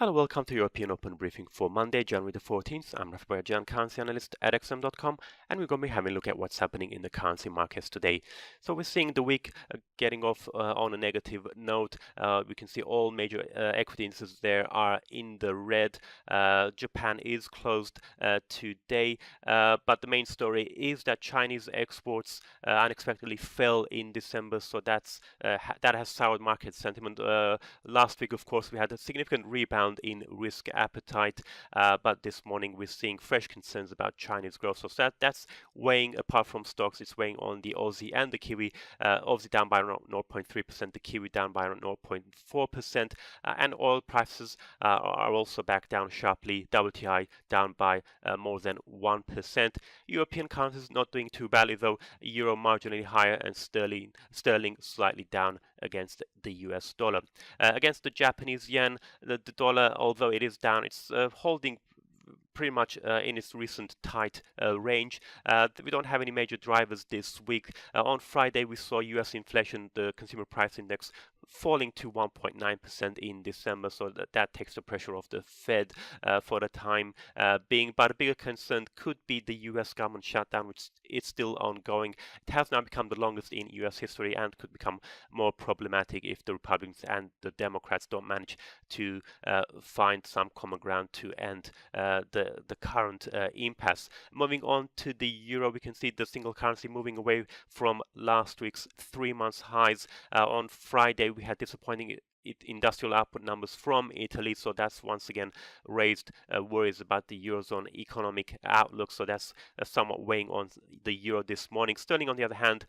Hello, welcome to European Open Briefing for Monday, January the 14th. I'm Rafael Jan, currency analyst at xm.com, and we're going to be having a look at what's happening in the currency markets today. So we're seeing the week getting off on a negative note. We can see all major equity indices there are in the red. Japan is closed today, but the main story is that Chinese exports unexpectedly fell in December, so that has soured market sentiment. Last week, of course, we had a significant rebound in risk appetite, but this morning we're seeing fresh concerns about Chinese growth. So that's weighing, apart from stocks, it's weighing on the Aussie and the Kiwi. Aussie down by around 0.3%, the Kiwi down by around 0.4%, and oil prices are also back down sharply. WTI down by more than 1%. European currencies not doing too badly though. Euro marginally higher and sterling slightly down against the US dollar. Against the Japanese yen, the dollar, although it is down, it's holding pretty much in its recent tight range. We don't have any major drivers this week. On Friday, we saw US inflation, the consumer price index, falling to 1.9% in December, so that takes the pressure off the Fed for the time being. But a bigger concern could be the US government shutdown, which is still ongoing. It has now become the longest in US history and could become more problematic if the Republicans and the Democrats don't manage to find some common ground to end the current impasse. Moving on to the euro, we can see the single currency moving away from last week's 3-month highs. On Friday, we had disappointing industrial output numbers from Italy, so that's once again raised worries about the Eurozone economic outlook, so that's somewhat weighing on the euro this morning. Sterling, on the other hand,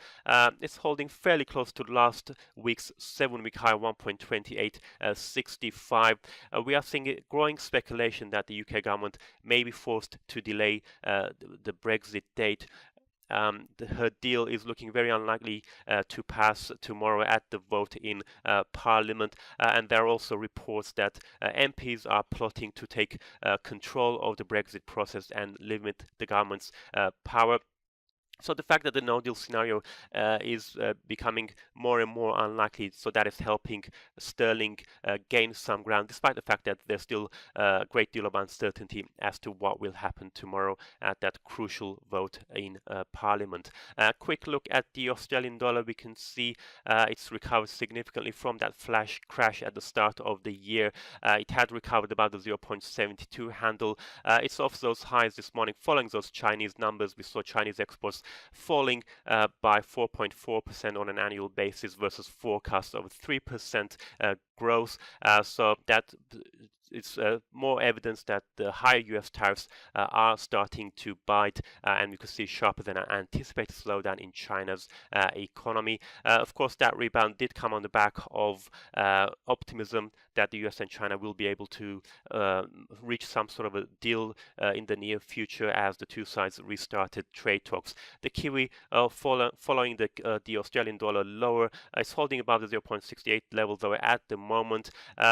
is holding fairly close to last week's 7-week high, 1.2865. We are seeing a growing speculation that the UK government may be forced to delay the Brexit date. Her deal is looking very unlikely to pass tomorrow at the vote in Parliament, and there are also reports that MPs are plotting to take control of the Brexit process and limit the government's power. So the fact that the no-deal scenario is becoming more and more unlikely, so that is helping sterling gain some ground, despite the fact that there's still a great deal of uncertainty as to what will happen tomorrow at that crucial vote in Parliament. Quick look at the Australian dollar. We can see it's recovered significantly from that flash crash at the start of the year. It had recovered about the 0.72 handle. It's off those highs this morning following those Chinese numbers. We saw Chinese exports falling by 4.4% on an annual basis versus forecast of 3% growth. So that it's more evidence that the higher US tariffs are starting to bite, and we could see sharper than anticipated slowdown in China's economy. Of course, that rebound did come on the back of optimism that the US and China will be able to reach some sort of a deal in the near future as the two sides restarted trade talks. The Kiwi, following the Australian dollar lower, is holding above the 0.68 level though at the moment.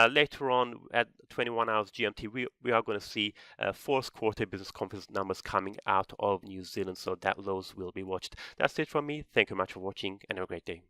Later on at 21 hours GMT, we are going to see fourth quarter business confidence numbers coming out of New Zealand, so that those will be watched. That's it from me. Thank you very much for watching and have a great day.